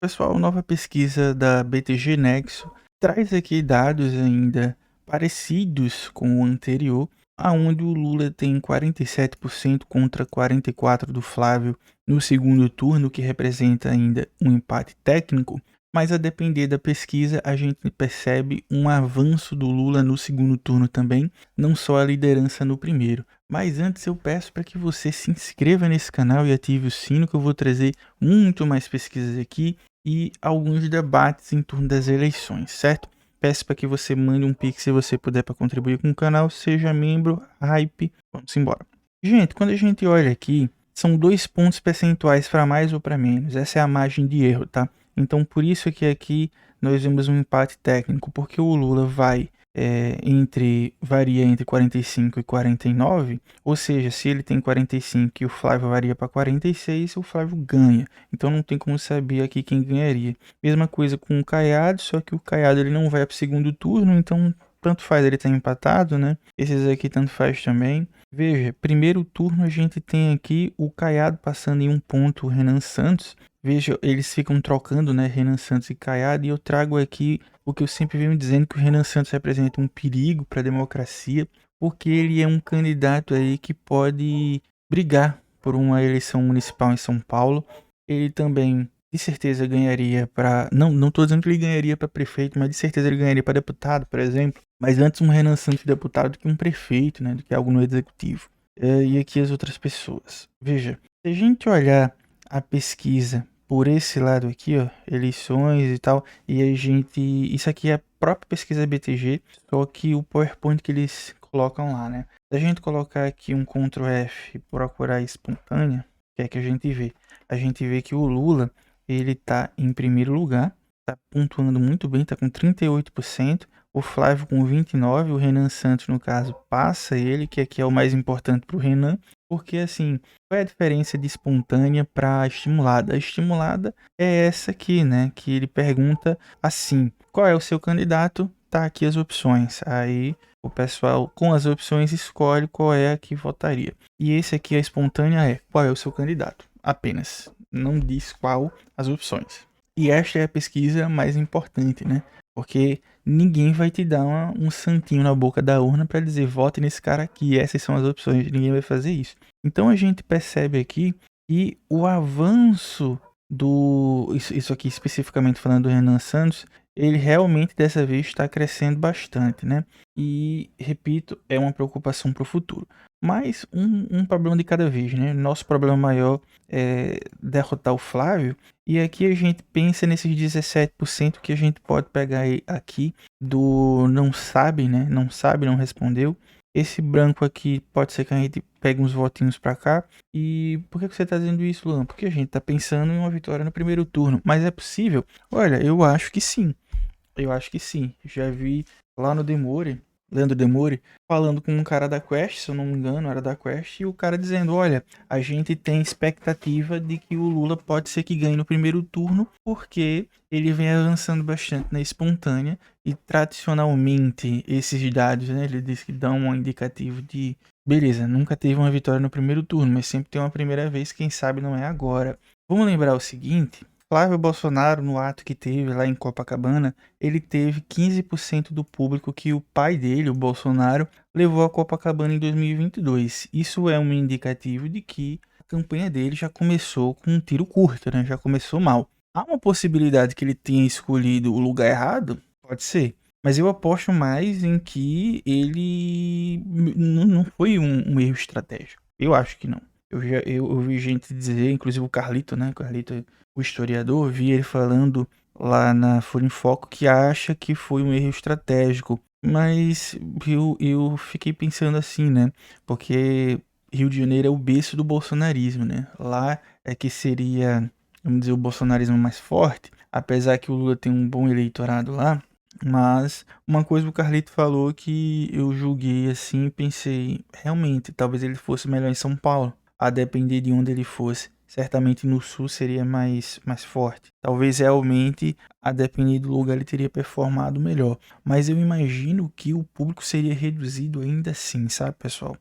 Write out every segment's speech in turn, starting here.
Pessoal, nova pesquisa da BTG Nexo traz aqui dados ainda parecidos com o anterior, aonde o Lula tem 47% contra 44% do Flávio no segundo turno, que representa ainda um empate técnico, mas a depender da pesquisa a gente percebe um avanço do Lula no segundo turno também, não só a liderança no primeiro. Mas antes eu peço para que você se inscreva nesse canal e ative o sino, que eu vou trazer muito mais pesquisas aqui e alguns debates em torno das eleições, certo? Peço para que você mande um pix se você puder para contribuir com o canal, seja membro, hype, vamos embora. Gente, quando a gente olha aqui, são 2 pontos percentuais para mais ou para menos, essa é a margem de erro, tá? Então por isso que aqui nós vemos um empate técnico, porque o Lula varia entre 45 e 49, ou seja, se ele tem 45 e o Flávio varia para 46, o Flávio ganha. Então não tem como saber aqui quem ganharia. Mesma coisa com o Caiado, só que o Caiado ele não vai para o segundo turno, então tanto faz, ele tá empatado, né? Esses aqui tanto faz também. Veja, primeiro turno a gente tem aqui o Caiado passando em um ponto, o Renan Santos. Veja, eles ficam trocando, né, Renan Santos e Caiado, e eu trago aqui o que eu sempre venho dizendo, que o Renan Santos representa um perigo para a democracia, porque ele é um candidato aí que pode brigar por uma eleição municipal em São Paulo. Ele também, de certeza, ganharia para... Não estou dizendo que ele ganharia para prefeito, mas de certeza ele ganharia para deputado, por exemplo. Mas antes um Renan Santos deputado do que um prefeito, né, do que algo no executivo. E aqui as outras pessoas. Veja, se a gente olhar a pesquisa por esse lado aqui, ó, eleições e tal, e a gente... Isso aqui é a própria pesquisa BTG, só que o PowerPoint que eles colocam lá, né? Se a gente colocar aqui um Ctrl F e procurar espontânea, o que é que a gente vê? A gente vê que o Lula, ele tá em primeiro lugar, tá pontuando muito bem, tá com 38%, o Flávio com 29%, o Renan Santos, no caso, passa ele, que aqui é o mais importante pro Renan, porque assim, qual é a diferença de espontânea para estimulada? A estimulada é essa aqui, né? Que ele pergunta assim: qual é o seu candidato? Tá aqui as opções. Aí o pessoal com as opções escolhe qual é a que votaria. E esse aqui, a espontânea, é qual é o seu candidato? Apenas. Não diz qual as opções. E esta é a pesquisa mais importante, né? Porque ninguém vai te dar um santinho na boca da urna para dizer vote nesse cara aqui, essas são as opções. Ninguém vai fazer isso. Então a gente percebe aqui que o avanço isso aqui especificamente falando do Renan Santos, ele realmente dessa vez está crescendo bastante, né? E, repito, é uma preocupação para o futuro. Mas um problema de cada vez, né? Nosso problema maior é derrotar o Flávio. E aqui a gente pensa nesses 17% que a gente pode pegar aqui do não sabe, né? Não sabe, não respondeu. Esse branco aqui pode ser que a gente pegue uns votinhos pra cá. E por que você tá dizendo isso, Luan? Porque a gente tá pensando em uma vitória no primeiro turno. Mas é possível? Olha, eu acho que sim. Eu acho que sim. Já vi lá no Demore, Leandro Demore, falando com um cara da Quest, se eu não me engano, era da Quest, e o cara dizendo: olha, a gente tem expectativa de que o Lula pode ser que ganhe no primeiro turno, porque ele vem avançando bastante na espontânea, e tradicionalmente esses dados, né, ele diz que dão um indicativo de, beleza, nunca teve uma vitória no primeiro turno, mas sempre tem uma primeira vez, quem sabe não é agora. Vamos lembrar o seguinte: Flávio Bolsonaro, no ato que teve lá em Copacabana, ele teve 15% do público que o pai dele, o Bolsonaro, levou a Copacabana em 2022. Isso é um indicativo de que a campanha dele já começou com um tiro curto, né? Já começou mal. Há uma possibilidade que ele tenha escolhido o lugar errado? Pode ser. Mas eu aposto mais em que ele não foi um erro estratégico. Eu acho que não. Eu vi gente dizer, inclusive o Carlito, né? Carlito, o historiador, vi ele falando lá na Folha em Foco que acha que foi um erro estratégico. Mas eu fiquei pensando assim, né? Porque Rio de Janeiro é o berço do bolsonarismo, né? Lá é que seria, vamos dizer, o bolsonarismo mais forte, apesar que o Lula tem um bom eleitorado lá. Mas uma coisa o Carlito falou que eu julguei assim e pensei, realmente, talvez ele fosse melhor em São Paulo, a depender de onde ele fosse. Certamente no sul seria mais forte. Talvez realmente, a depender do lugar, ele teria performado melhor. Mas eu imagino que o público seria reduzido ainda assim, sabe, pessoal?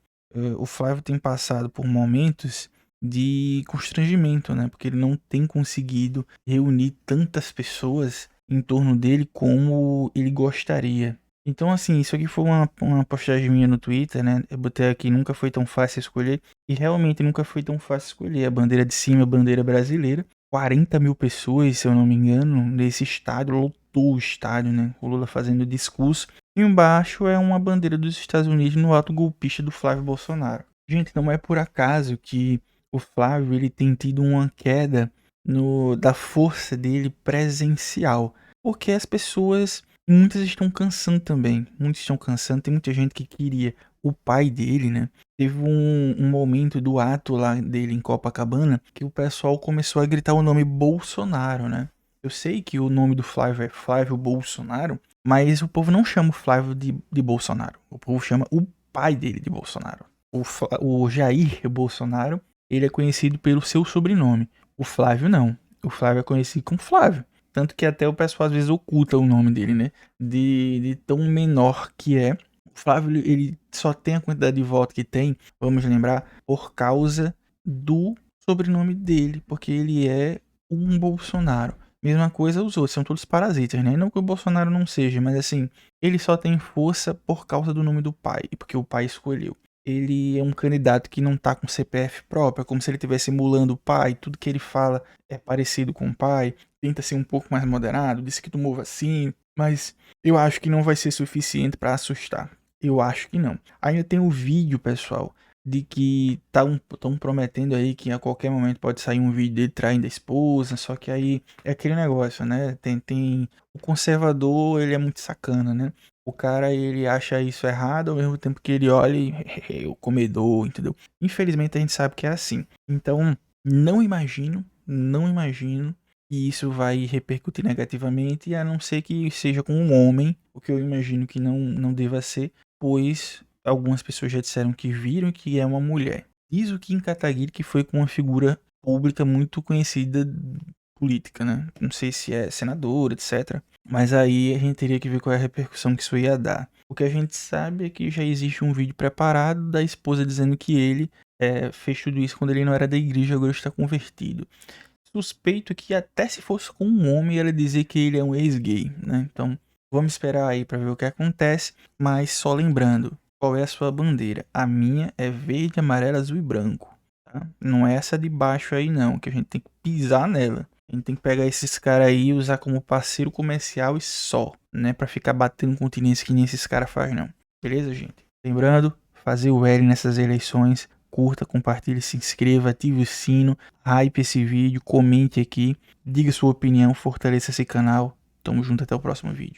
O Flávio tem passado por momentos de constrangimento, né? Porque ele não tem conseguido reunir tantas pessoas em torno dele como ele gostaria. Então, assim, isso aqui foi uma postagem minha no Twitter, né? Eu botei aqui, nunca foi tão fácil escolher. E realmente nunca foi tão fácil escolher. A bandeira de cima, a bandeira brasileira. 40 mil pessoas, se eu não me engano, nesse estádio, lotou o estádio, né? O Lula fazendo discurso. E embaixo é uma bandeira dos Estados Unidos no ato golpista do Flávio Bolsonaro. Gente, não é por acaso que o Flávio ele tem tido uma queda da força dele presencial. Porque as pessoas, muitas estão cansando também. Muitos estão cansando. Tem muita gente que queria o pai dele, né? Teve um momento do ato lá dele em Copacabana que o pessoal começou a gritar o nome Bolsonaro, né? Eu sei que o nome do Flávio é Flávio Bolsonaro, mas o povo não chama o Flávio de Bolsonaro. O povo chama o pai dele de Bolsonaro. O Jair Bolsonaro, ele é conhecido pelo seu sobrenome. O Flávio não. O Flávio é conhecido como Flávio. Tanto que até o pessoal às vezes oculta o nome dele, né? De tão menor que é. O Flávio, ele só tem a quantidade de votos que tem, vamos lembrar, por causa do sobrenome dele. Porque ele é um Bolsonaro. Mesma coisa os outros, são todos parasitas, né? Não que o Bolsonaro não seja, mas assim, ele só tem força por causa do nome do pai, porque o pai escolheu. Ele é um candidato que não tá com CPF próprio, é como se ele estivesse emulando o pai, tudo que ele fala é parecido com o pai, tenta ser um pouco mais moderado, disse que tomou vacina, mas eu acho que não vai ser suficiente para assustar. Eu acho que não. Ainda tem um vídeo, pessoal, de que estão prometendo aí que a qualquer momento pode sair um vídeo dele traindo a esposa, só que aí é aquele negócio, né? O conservador, ele é muito sacana, né? O cara, ele acha isso errado ao mesmo tempo que ele olha e o comedor, entendeu? Infelizmente a gente sabe que é assim. Então, não imagino que isso vai repercutir negativamente, a não ser que seja com um homem, o que eu imagino que não deva ser, pois algumas pessoas já disseram que viram que é uma mulher. Diz o Kim Kataguiri que foi com uma figura pública muito conhecida política, né? Não sei se é senador, etc. Mas aí a gente teria que ver qual é a repercussão que isso ia dar. O que a gente sabe é que já existe um vídeo preparado da esposa dizendo que ele fez tudo isso quando ele não era da igreja, agora está convertido. Suspeito que até se fosse com um homem, ela dizer que ele é um ex-gay, né? Então, vamos esperar aí para ver o que acontece. Mas só lembrando, qual é a sua bandeira? A minha é verde, amarelo, azul e branco. Tá? Não é essa de baixo aí não, que a gente tem que pisar nela. A gente tem que pegar esses caras aí e usar como parceiro comercial e só, né? Pra ficar batendo continência que nem esses caras fazem, não. Beleza, gente? Lembrando, fazer o L nessas eleições. Curta, compartilhe, se inscreva, ative o sino, hype esse vídeo, comente aqui, diga sua opinião, fortaleça esse canal. Tamo junto, até o próximo vídeo.